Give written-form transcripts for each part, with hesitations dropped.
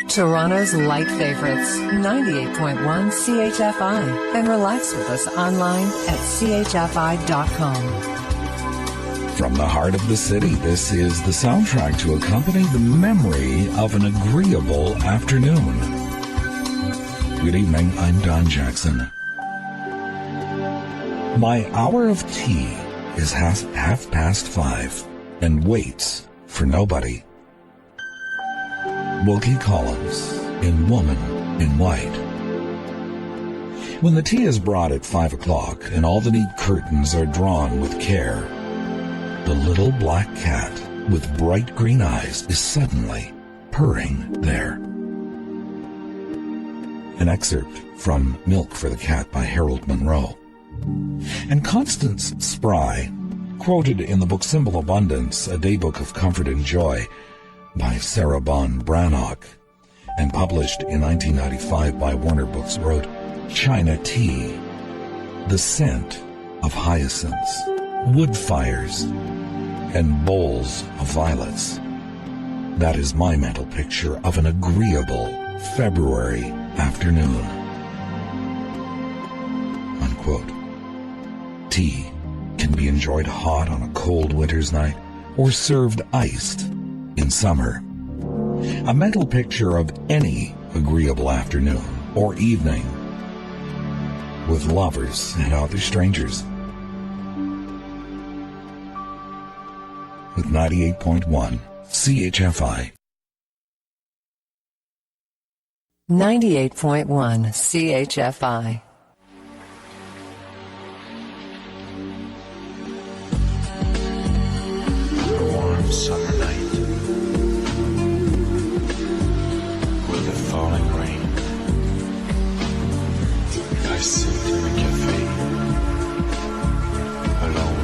Toronto's light favorites, 98.1 CHFI, and relax with us online at CHFI.com. From the heart of the city, this is the soundtrack to accompany the memory of an agreeable afternoon. Good evening, I'm Don Jackson. My hour of tea is half past 5 and waits for nobody. Wilkie Collins in Woman in White. When the tea is brought at 5 o'clock and all the neat curtains are drawn with care, the little black cat with bright green eyes is suddenly purring there. An excerpt from Milk for the Cat by Harold Monroe. And Constance Spry, quoted in the book Simple Abundance, a daybook of comfort and joy, by Sarah Bon Brannock, and published in 1995 by Warner Books, wrote, China tea, the scent of hyacinths, wood fires, and bowls of violets. That is my mental picture of an agreeable February afternoon. Unquote. Tea can be enjoyed hot on a cold winter's night or served iced in summer. A mental picture of any agreeable afternoon or evening with lovers and other strangers. With 98.1 CHFI. 98.1 CHFI. A warm summer night with the falling rain. I sit in a cafe alone.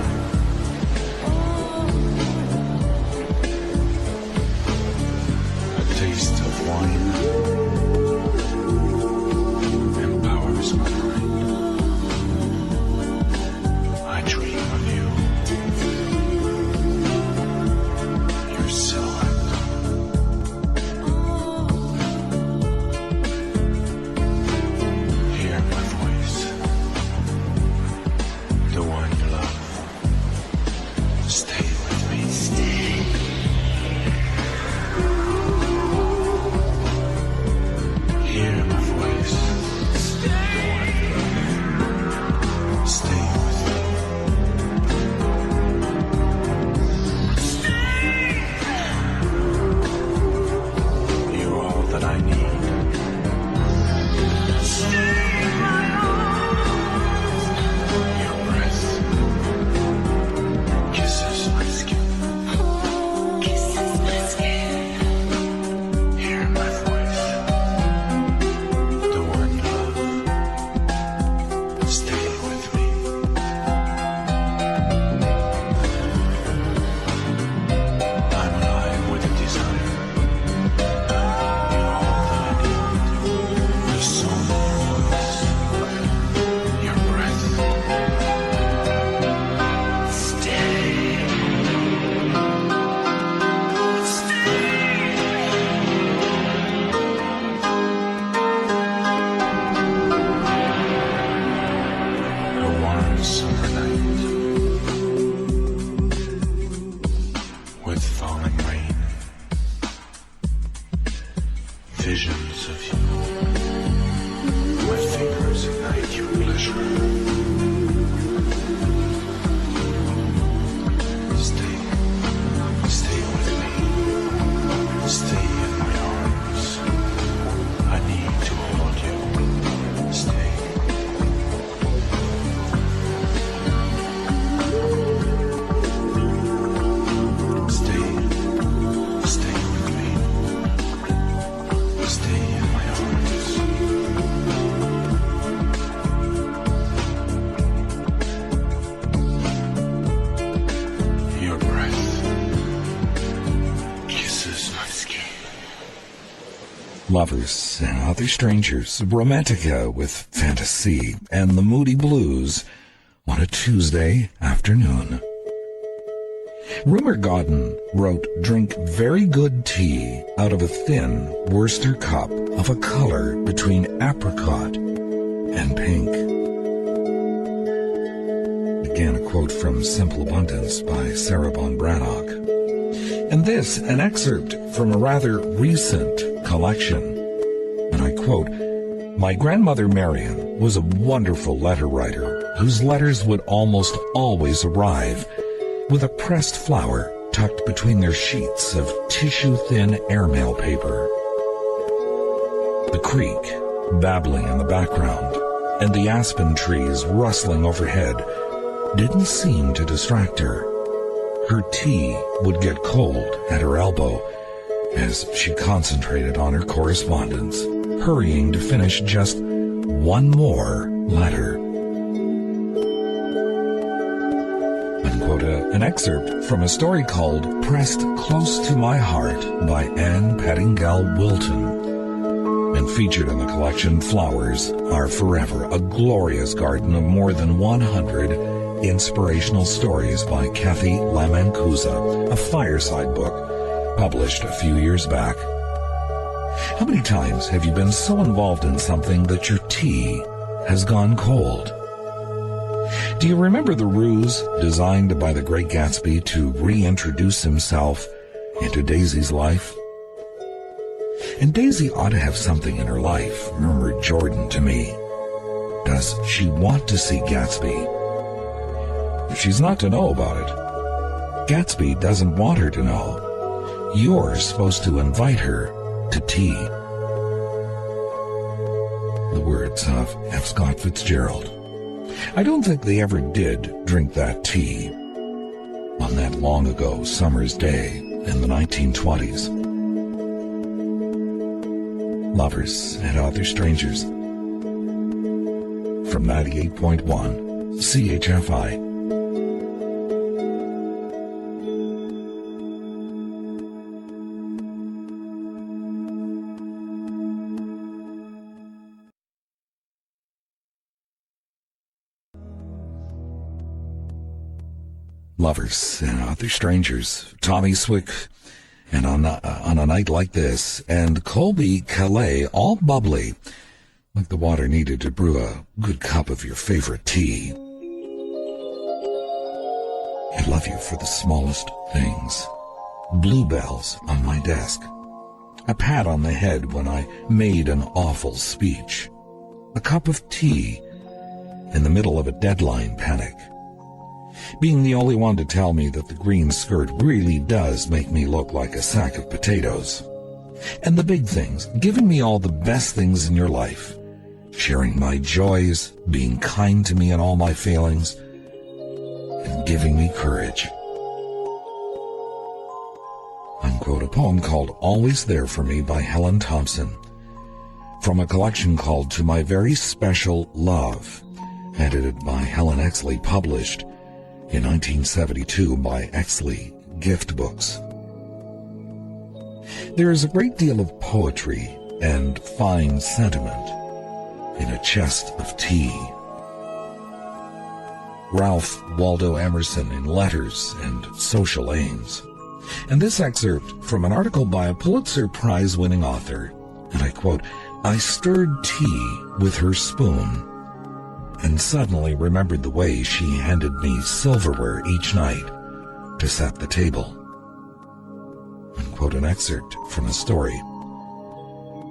A taste of wine empowers my mind. I dream of you. Your silhouette. Hear my voice. The one you love. Stay with me. Stay. Hear my voice. The one you love. Stay with me. You're all that I need. Your breath kisses my skin. Hear my voice. The one you love. Stay with me. I'm alive with a desire. You're all that I need. The soul of your voice. Your breath. Stay. A warm summer night with falling rain. Visions of you. My fingers ignite your pleasure. Stay with me. Stay in my arms. I need to hold you. Stay. Stay with me. Stay in my arms. Your breath kisses my skin. Lovers and Other Strangers, Romantica with Fantasie and the Moody Blues on a Tuesday afternoon. Rumer Godden wrote, "Drink very good tea out of a thin Worcester cup of a color between apricot and pink." Again, a quote from Simple Abundance by Sarah Bon Brannock. And this, an excerpt from a rather recent collection. And I quote, "My grandmother Marion was a wonderful letter writer whose letters would almost always arrive with a pressed flower tucked between their sheets of tissue-thin airmail paper. The creek babbling in the background and the aspen trees rustling overhead didn't seem to distract her. Her tea would get cold at her elbow as she concentrated on her correspondence, hurrying to finish just one more letter." Unquote, an excerpt from a story called "Pressed Close to My Heart" by Anne Pettingell Wilton, and featured in the collection Flowers Are Forever, a glorious garden of more than 100 inspirational stories by Kathy Lamancusa, a fireside book published a few years back. How many times have you been so involved in something that your tea has gone cold? Do you remember the ruse designed by the Great Gatsby to reintroduce himself into Daisy's life? And Daisy ought to have something in her life, murmured Jordan to me. Does she want to see Gatsby? She's not to know about it. Gatsby doesn't want her to know. You're supposed to invite her to tea. The words of F. Scott Fitzgerald. I don't think they ever did drink that tea on that long ago summer's day in the 1920s. Lovers and Other Strangers from 98.1 CHFI. Lovers and Other Strangers, Tomi, Swick, and on a night like this, and Colbie, Caillat, all bubbly, like the water needed to brew a good cup of your favorite tea. I love you for the smallest things. Bluebells on my desk. A pat on the head when I made an awful speech. A cup of tea in the middle of a deadline panic. Being the only one to tell me that the green skirt really does make me look like a sack of potatoes. And the big things, giving me all the best things in your life. Sharing my joys, being kind to me in all my failings, and giving me courage. Unquote, a poem called Always There For Me by Helen Thompson, from a collection called To My Very Special Love, edited by Helen Exley, published in 1972 by Exley Gift Books. There is a great deal of poetry and fine sentiment in a chest of tea. Ralph Waldo Emerson in Letters and Social Aims. And this excerpt from an article by a Pulitzer Prize-winning author, and I quote, "I stirred tea with her spoon and suddenly remembered the way she handed me silverware each night to set the table." Unquote, an excerpt from a story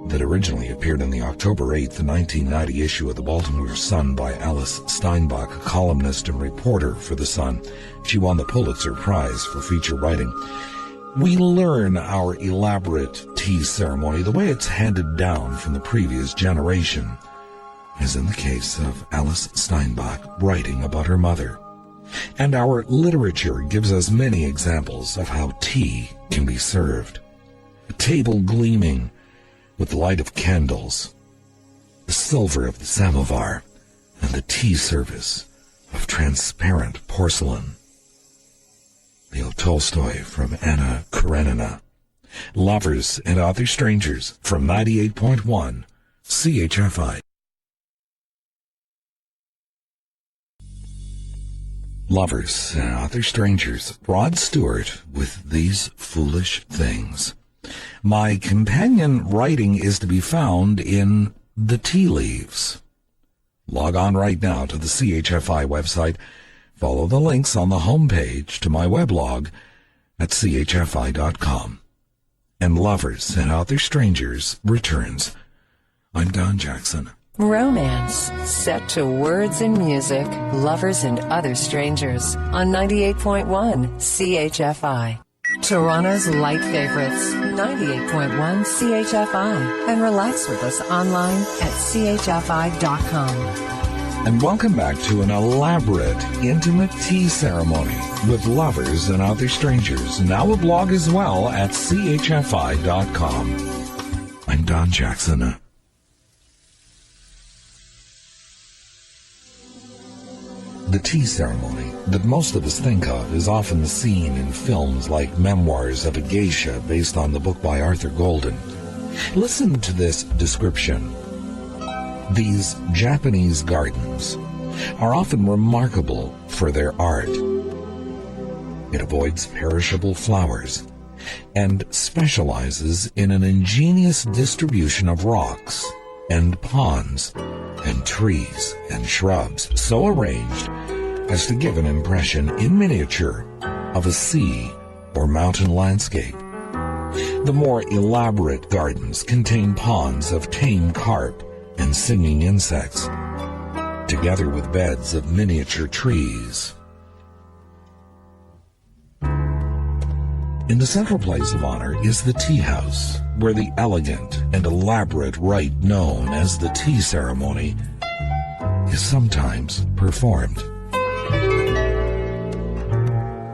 that originally appeared in the October 8th, 1990 issue of the Baltimore Sun by Alice Steinbach, a columnist and reporter for the Sun. She won the Pulitzer Prize for feature writing. We learn our elaborate tea ceremony the way it's handed down from the previous generation, as in the case of Alice Steinbach writing about her mother. And our literature gives us many examples of how tea can be served. A table gleaming with the light of candles, the silver of the samovar, and the tea service of transparent porcelain. Leo Tolstoy from Anna Karenina. Lovers and Other Strangers from 98.1 CHFI. Lovers and Other Strangers, Rod Stewart with These Foolish Things. My companion writing is to be found in The Tea Leaves. Log on right now to the CHFI website. Follow the links on the homepage to my weblog at CHFI.com. And Lovers and Other Strangers returns. I'm Don Jackson. Romance set to words and music. Lovers and Other Strangers on 98.1 CHFI. Toronto's light favorites, 98.1 CHFI. And relax with us online at CHFI.com. And welcome back to an elaborate, intimate tea ceremony with Lovers and Other Strangers. Now a blog as well at CHFI.com. I'm Don Jackson. The tea ceremony that most of us think of is often seen in films like Memoirs of a Geisha based on the book by Arthur Golden. Listen to this description. These Japanese gardens are often remarkable for their art. It avoids perishable flowers and specializes in an ingenious distribution of rocks and ponds and trees and shrubs so arranged as to give an impression in miniature of a sea or mountain landscape. The more elaborate gardens contain ponds of tame carp and singing insects, together with beds of miniature trees. In the central place of honor is the tea house, where the elegant and elaborate rite known as the tea ceremony is sometimes performed.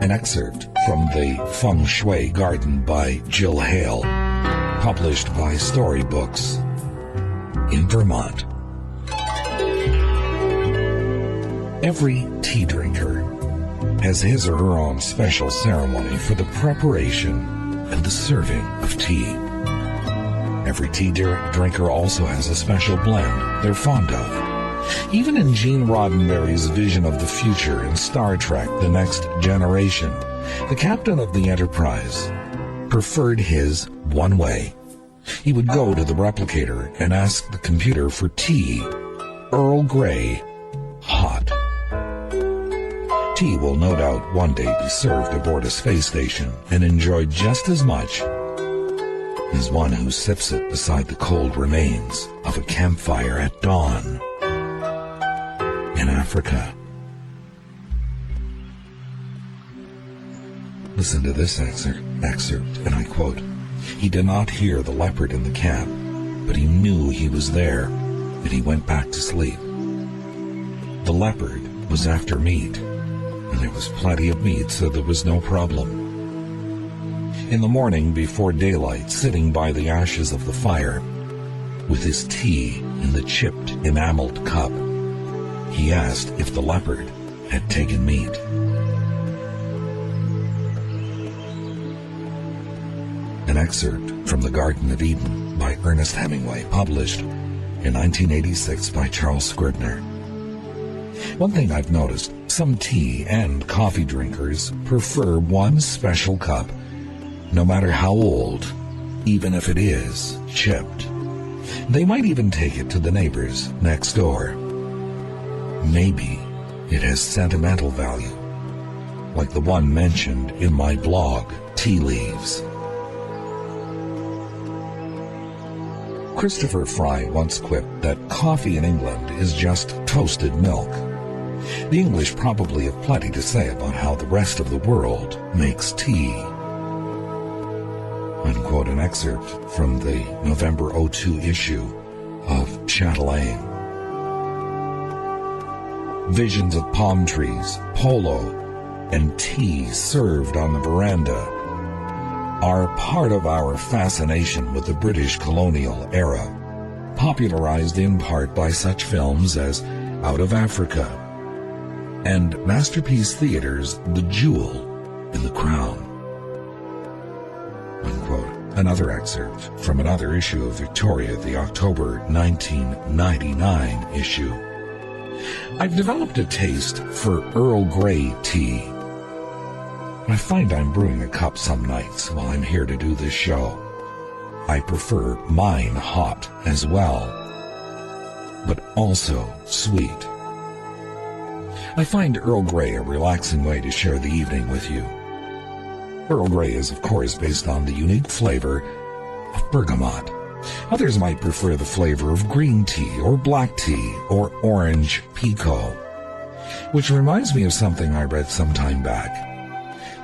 An excerpt from the Feng Shui Garden by Jill Hale, published by Storybooks in Vermont. Every tea drinker has his or her own special ceremony for the preparation and the serving of tea. Every tea drinker also has a special blend they're fond of. Even in Gene Roddenberry's vision of the future in Star Trek: The Next Generation, the captain of the Enterprise preferred his one way. He would go to the replicator and ask the computer for tea, Earl Grey, hot. Tea will no doubt one day be served aboard a space station and enjoyed just as much as one who sips it beside the cold remains of a campfire at dawn in Africa. Listen to this excerpt, and I quote, "He did not hear the leopard in the camp, but he knew he was there, and he went back to sleep. The leopard was after meat, and there was plenty of meat, so there was no problem. In the morning, before daylight, sitting by the ashes of the fire, with his tea in the chipped, enameled cup, he asked if the leopard had taken meat." An excerpt from The Garden of Eden by Ernest Hemingway, published in 1986 by Charles Scribner. One thing I've noticed, some tea and coffee drinkers prefer one special cup, no matter how old, even if it is chipped. They might even take it to the neighbors next door. Maybe it has sentimental value, like the one mentioned in my blog, Tea Leaves. Christopher Fry once quipped that coffee in England is just toasted milk. The English probably have plenty to say about how the rest of the world makes tea. Unquote, an excerpt from the November 2002 issue of Chatelaine. Visions of palm trees, polo, and tea served on the veranda are part of our fascination with the British colonial era, popularized in part by such films as Out of Africa and Masterpiece Theater's The Jewel in the Crown. Unquote. Another excerpt from another issue of Victoria, the October 1999 issue. I've developed a taste for Earl Grey tea. I find I'm brewing a cup some nights while I'm here to do this show. I prefer mine hot as well, but also sweet. I find Earl Grey a relaxing way to share the evening with you. Earl Grey is, of course, based on the unique flavor of bergamot. Others might prefer the flavor of green tea or black tea or orange pekoe, which reminds me of something I read some time back.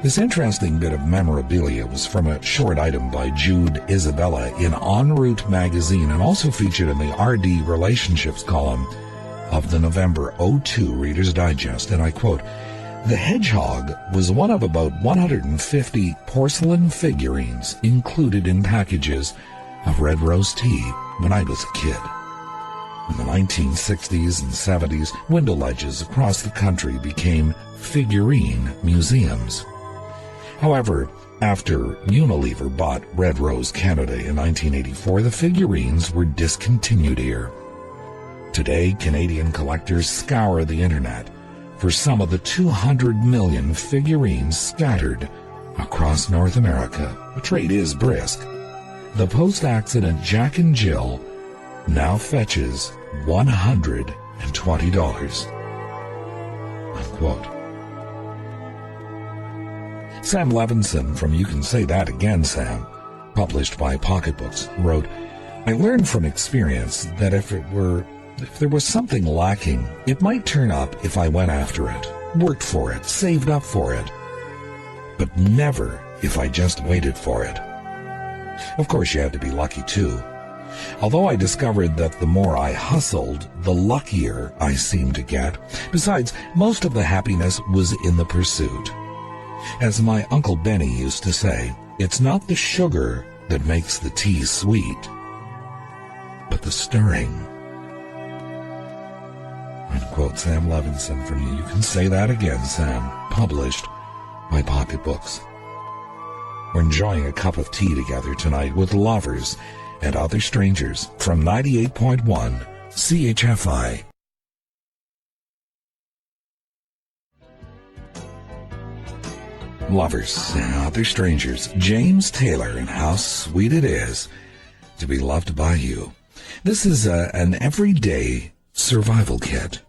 This interesting bit of memorabilia was from a short item by Jude Isabella in En Route magazine and also featured in the RD Relationships column of the November 02 Reader's Digest, and I quote, "The hedgehog was one of about 150 porcelain figurines included in packages of red rose tea when I was a kid. In the 1960s and 70s, window ledges across the country became figurine museums. However, after Unilever bought Red Rose Canada in 1984, the figurines were discontinued here. Today, Canadian collectors scour the internet for some of the 200 million figurines scattered across North America. The trade is brisk. The post-accident Jack and Jill now fetches $120. Unquote. Sam Levinson from You Can Say That Again, Sam, published by Pocketbooks, wrote, "I learned from experience that if there was something lacking, it might turn up if I went after it, worked for it, saved up for it, but never if I just waited for it. Of course, you had to be lucky too. Although I discovered that the more I hustled, the luckier I seemed to get. Besides, most of the happiness was in the pursuit. As my Uncle Benny used to say, it's not the sugar that makes the tea sweet, but the stirring." Unquote. Sam Levinson from You Can Say That Again, Sam, published by Pocketbooks. We're enjoying a cup of tea together tonight with Lovers and Other Strangers from 98.1 CHFI. Lovers and Other Strangers, James Taylor, and how sweet it is to be loved by you. This is an everyday survival kit.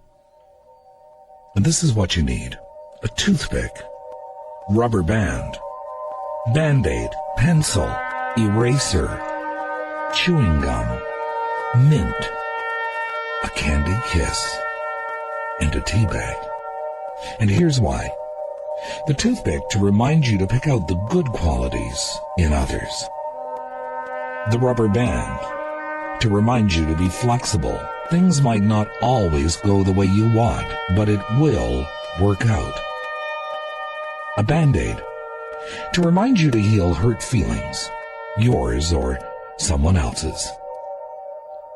And this is what you need: a toothpick, rubber band, Band-Aid, pencil, eraser, chewing gum, mint, a candy kiss, and a tea bag. And here's why. The toothpick to remind you to pick out the good qualities in others. The rubber band to remind you to be flexible. Things might not always go the way you want, but it will work out. A Band-Aid to remind you to heal hurt feelings, yours or someone else's.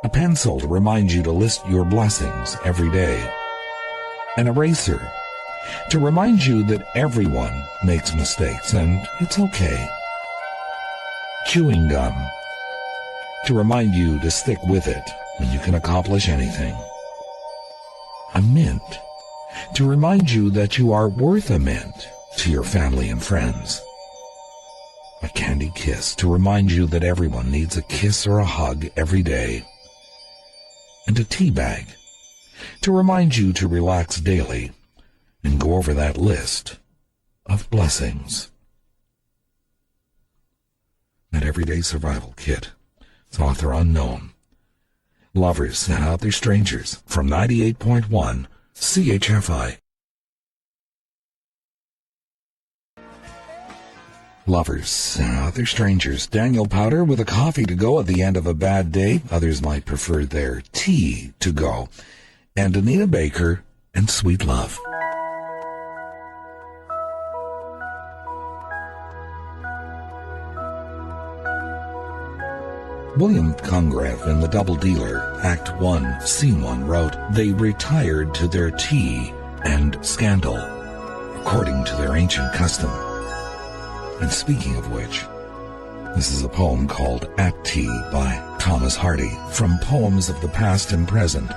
A pencil to remind you to list your blessings every day. An eraser to remind you that everyone makes mistakes and it's okay. Chewing gum to remind you to stick with it when you can accomplish anything. A mint to remind you that you are worth a mint to your family and friends. A candy kiss to remind you that everyone needs a kiss or a hug every day. And a tea bag to remind you to relax daily and go over that list of blessings. That everyday survival kit. It's author unknown. Lovers and Other Strangers from 98.1 CHFI. Lovers and Other Strangers. Daniel Powter with a coffee to go at the end of a bad day. Others might prefer their tea to go. And Anita Baker and Sweet Love. William Congreve in The Double Dealer, Act 1, Scene 1, wrote, "They retired to their tea and scandal, according to their ancient custom." And speaking of which, this is a poem called At Tea by Thomas Hardy from Poems of the Past and Present,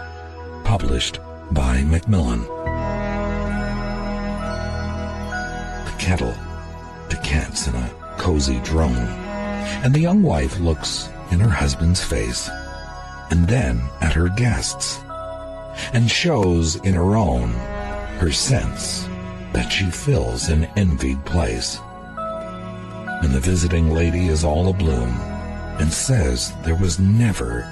published by Macmillan. The kettle decants in a cozy drone, and the young wife looks in her husband's face, and then at her guests, and shows in her own her sense that she fills an envied place. And the visiting lady is all abloom, and says there was never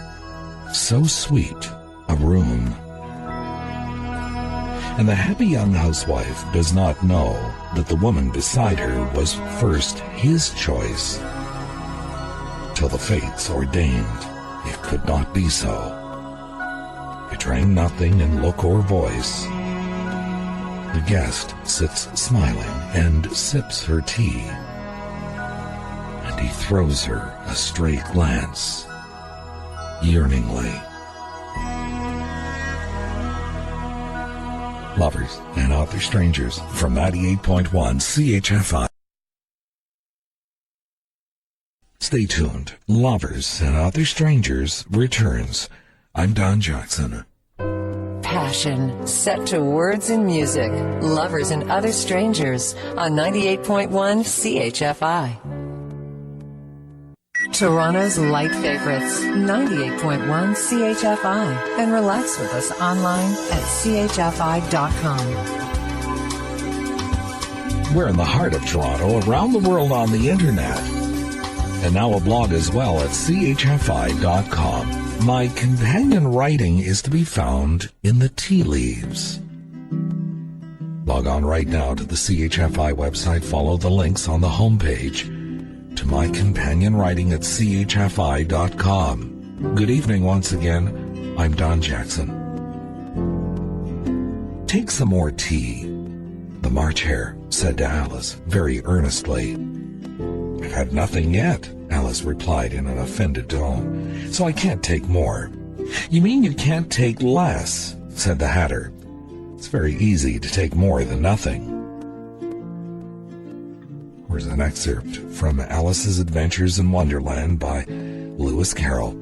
so sweet a room. And the happy young housewife does not know that the woman beside her was first his choice, till the fates ordained it could not be so. Betraying nothing in look or voice, the guest sits smiling and sips her tea, and he throws her a stray glance, yearningly. Lovers and Other Strangers from 98.1 CHFI. Stay tuned. Lovers and Other Strangers returns. I'm Don Jackson. Passion set to words and music. Lovers and Other Strangers on 98.1 CHFI. Toronto's light favorites, 98.1 CHFI, and relax with us online at CHFI.com. We're in the heart of Toronto, around the world on the internet, and now a blog as well at CHFI.com. My companion writing is to be found in the tea leaves. Log on right now to the CHFI website, follow the links on the homepage to my companion writing at CHFI.com. Good evening once again. I'm Don Jackson. Take some more tea, the March hare said to Alice very earnestly. I've had nothing yet, Alice replied in an offended tone, so I can't take more. You mean you can't take less, said the Hatter. It's very easy to take more than nothing. Here's an excerpt from Alice's Adventures in Wonderland by Lewis Carroll.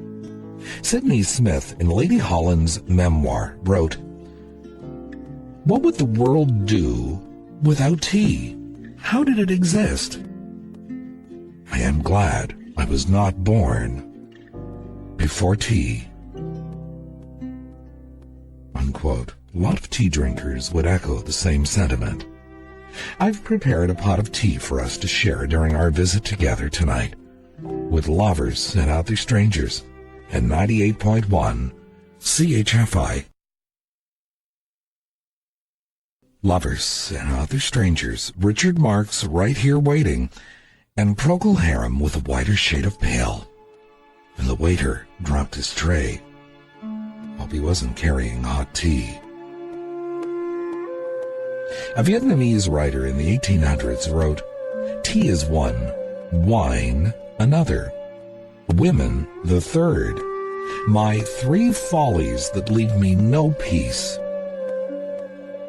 Sidney Smith, in Lady Holland's memoir, wrote, "What would the world do without tea? How did it exist? I am glad I was not born before tea." Unquote. A lot of tea drinkers would echo the same sentiment. I've prepared a pot of tea for us to share during our visit together tonight with Lovers and Other Strangers and 98.1 CHFI. Lovers and Other Strangers, Richard Marx right here waiting, and Procol Harum with a whiter shade of pale. And the waiter dropped his tray. Hope he wasn't carrying hot tea. A Vietnamese writer in the 1800s wrote, "Tea is one, wine another, women the third. My three follies that leave me no peace.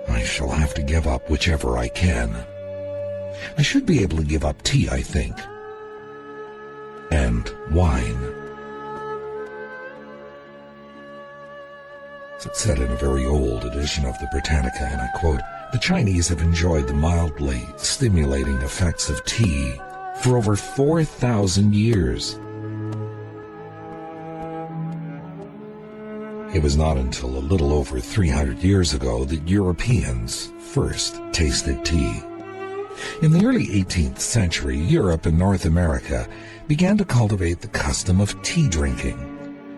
I shall have to give up whichever I can. I should be able to give up tea, I think, and wine." It's said in a very old edition of the Britannica, and I quote, "The Chinese have enjoyed the mildly stimulating effects of tea for over 4,000 years. It was not until a little over 300 years ago that Europeans first tasted tea. In the early 18th century, Europe and North America began to cultivate the custom of tea drinking.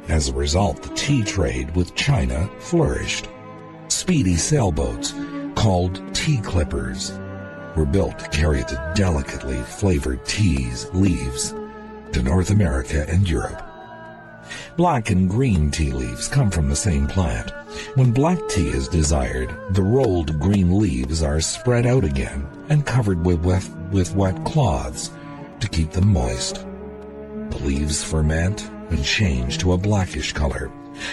As a result, the tea trade with China flourished. Speedy sailboats, called tea clippers, were built to carry the delicately flavored tea's leaves to North America and Europe. Black and green tea leaves come from the same plant. When black tea is desired, the rolled green leaves are spread out again and covered with wet cloths to keep them moist. The leaves ferment and change to a blackish color.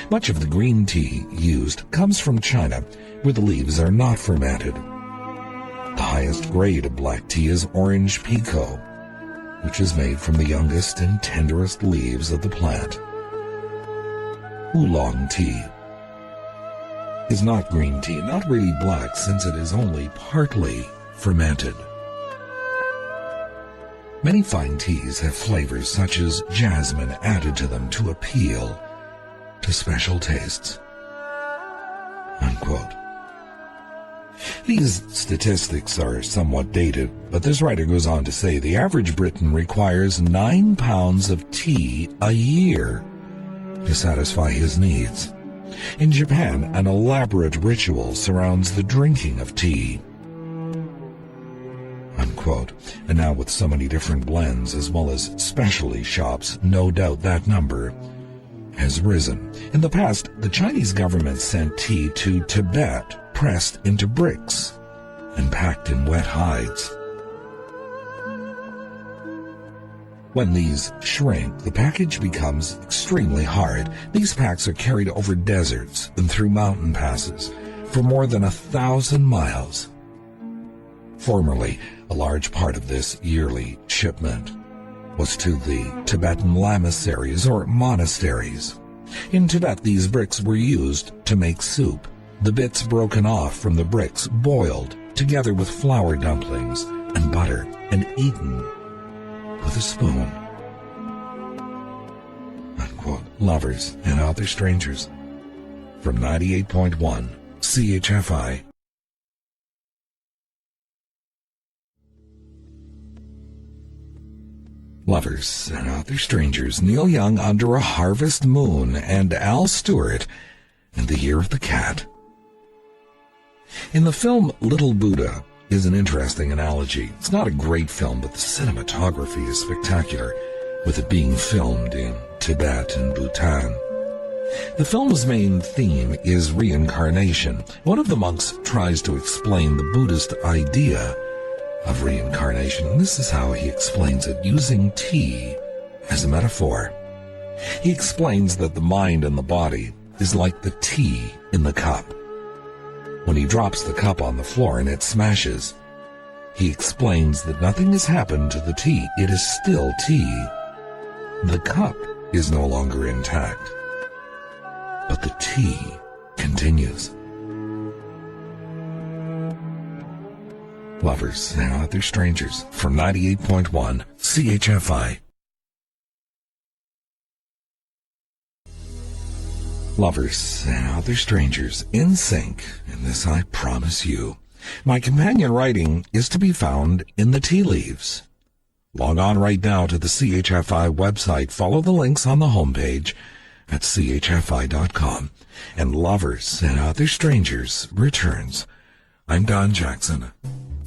Much of the green tea used comes from China, where the leaves are not fermented. The highest grade of black tea is orange pekoe, which is made from the youngest and tenderest leaves of the plant. Oolong tea. is not green tea, not really black since it is only partly fermented. Many fine teas have flavors such as jasmine added to them to appeal to special tastes. Unquote. These statistics are somewhat dated, but this writer goes on to say the average Briton requires 9 pounds of tea a year to satisfy his needs. In Japan, an elaborate ritual surrounds the drinking of tea. Unquote. And now with so many different blends as well as specialty shops, no doubt that number has risen. In the past, the Chinese government sent tea to Tibet, pressed into bricks and packed in wet hides. When these shrink, the package becomes extremely hard. These packs are carried over deserts and through mountain passes for more than 1,000 miles. Formerly, a large part of this yearly shipment was to the Tibetan lamasseries or monasteries. In Tibet, these bricks were used to make soup. The bits broken off from the bricks boiled together with flour dumplings and butter and eaten with a spoon. Unquote. Lovers and Other Strangers from 98.1 CHFI. Lovers and Other Strangers, Neil Young Under a Harvest Moon, and Al Stewart and The Year of the Cat. In the film Little Buddha is an interesting analogy. It's not a great film, but the cinematography is spectacular, with it being filmed in Tibet and Bhutan. The film's main theme is reincarnation. One of the monks tries to explain the Buddhist idea of reincarnation, and this is how he explains it, using tea as a metaphor. He explains that the mind and the body is like the tea in the cup. When he drops the cup on the floor and it smashes, he explains that nothing has happened to the tea. It is still tea. The cup is no longer intact, but the tea continues. Lovers and Other Strangers from 98.1 CHFI. Lovers and Other Strangers, in sync, and this I promise you. My companion writing is to be found in the tea leaves. Log on right now to the CHFI website, follow the links on the homepage at CHFI.com, and Lovers and Other Strangers returns. I'm Don Jackson.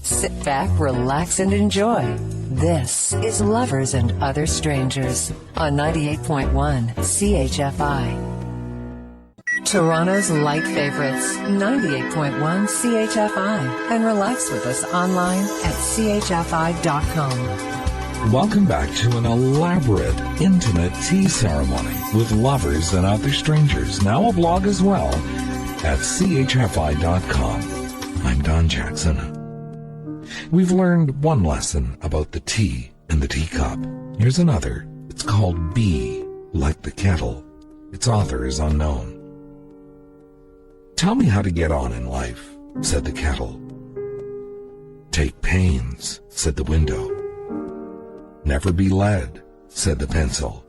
Sit back, relax, and enjoy. This is Lovers and Other Strangers on 98.1 CHFI. Toronto's light favorites, 98.1 CHFI, and relax with us online at CHFI.com. Welcome back to an elaborate, intimate tea ceremony with Lovers and Other Strangers, now a blog as well at CHFI.com. I'm Don Jackson. We've learned one lesson about the tea and the teacup. Here's another. It's called Be Like the Kettle. Its author is unknown. Tell me how to get on in life, said the kettle. Take pains, said the window. Never be led, said the pencil.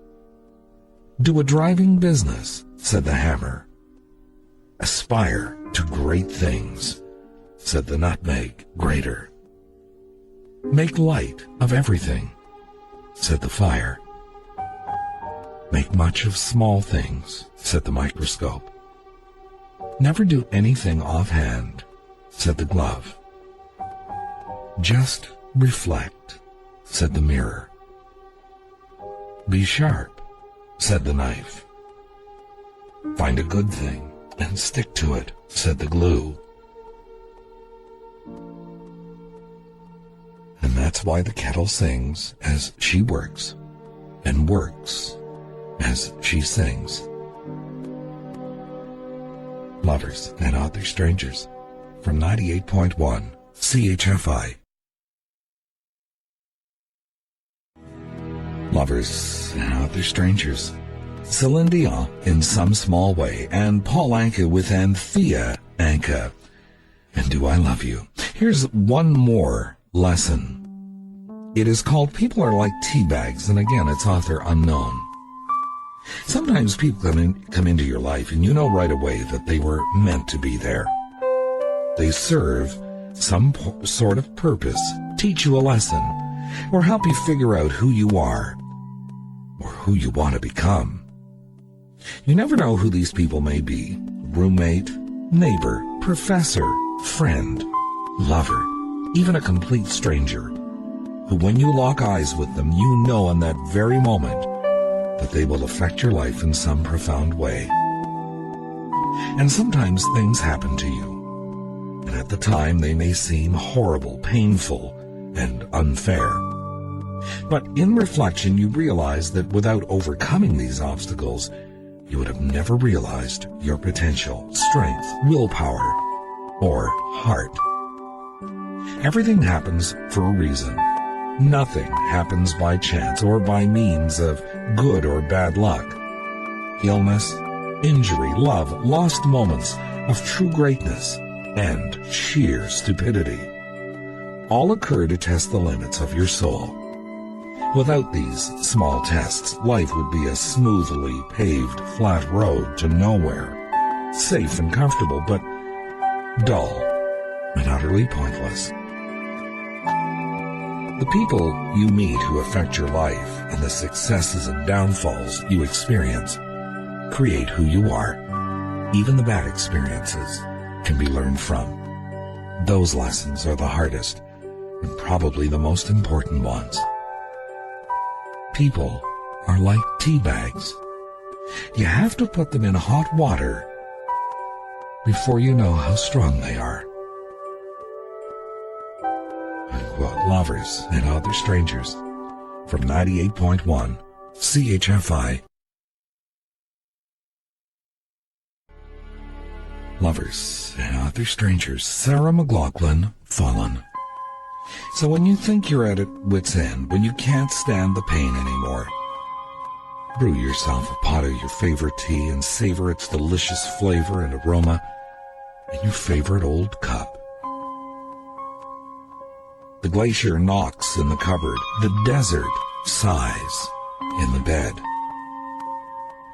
Do a driving business, said the hammer. Aspire to great things, said the nutmeg grater. Make light of everything, said the fire. Make much of small things, said the microscope. Never do anything offhand, said the glove. Just reflect, said the mirror. Be sharp, said the knife. Find a good thing and stick to it, said the glue. And that's why the kettle sings as she works, and works as she sings. Lovers and Other Strangers from 98.1 CHFI. Lovers and Other Strangers Celine Dion in some small way, and Paul Anka with Anthea Anka. And Do I Love You? Here's one more lesson. It is called People Are Like Tea Bags, and again, its author unknown. Sometimes people come into your life and you know right away that they were meant to be there. They serve some sort of purpose, teach you a lesson, or help you figure out who you are or who you want to become. You never know who these people may be: roommate, neighbor, professor, friend, lover, even a complete stranger, who when you lock eyes with them, you know in that very moment that they will affect your life in some profound way. And sometimes things happen to you, and at the time they may seem horrible, painful, and unfair. But in reflection, you realize that without overcoming these obstacles, you would have never realized your potential, strength, willpower, or heart. Everything happens for a reason. Nothing happens by chance or by means of good or bad luck. Illness, injury, love, lost moments of true greatness, and sheer stupidity all occur to test the limits of your soul. Without these small tests, life would be a smoothly paved, flat road to nowhere, safe and comfortable, but dull and utterly pointless. The people you meet who affect your life and the successes and downfalls you experience create who you are. Even the bad experiences can be learned from. Those lessons are the hardest and probably the most important ones. People are like tea bags. You have to put them in hot water before you know how strong they are. Unquote. Lovers and Other Strangers from 98.1 CHFI. Lovers and Other Strangers, Sarah McLachlan, Fallen. So when you think you're at wit's end, when you can't stand the pain anymore, brew yourself a pot of your favorite tea and savor its delicious flavor and aroma in your favorite old cup. The glacier knocks in the cupboard, the desert sighs in the bed,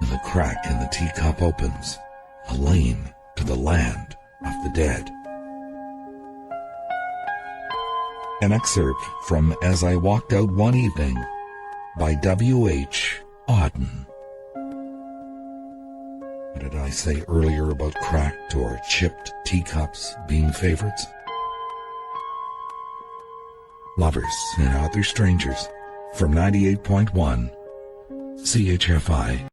and the crack in the teacup opens, a lane to the land of the dead. An excerpt from As I Walked Out One Evening by W.H. Auden. What did I say earlier about cracked or chipped teacups being favorites? Lovers and Other Strangers from 98.1 CHFI.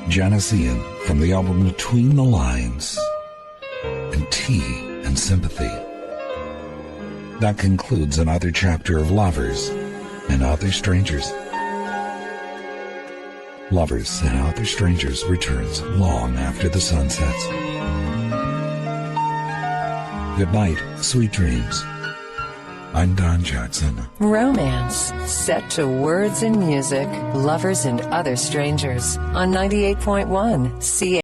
Genessean from the album Between the Lines, and Tea and Sympathy. That concludes another chapter of Lovers and Other Strangers. Lovers and Other Strangers returns long after the sun sets. Good night, sweet dreams. I'm Don Jackson. Romance set to words and music. Lovers and Other Strangers on 98.1 CHFI.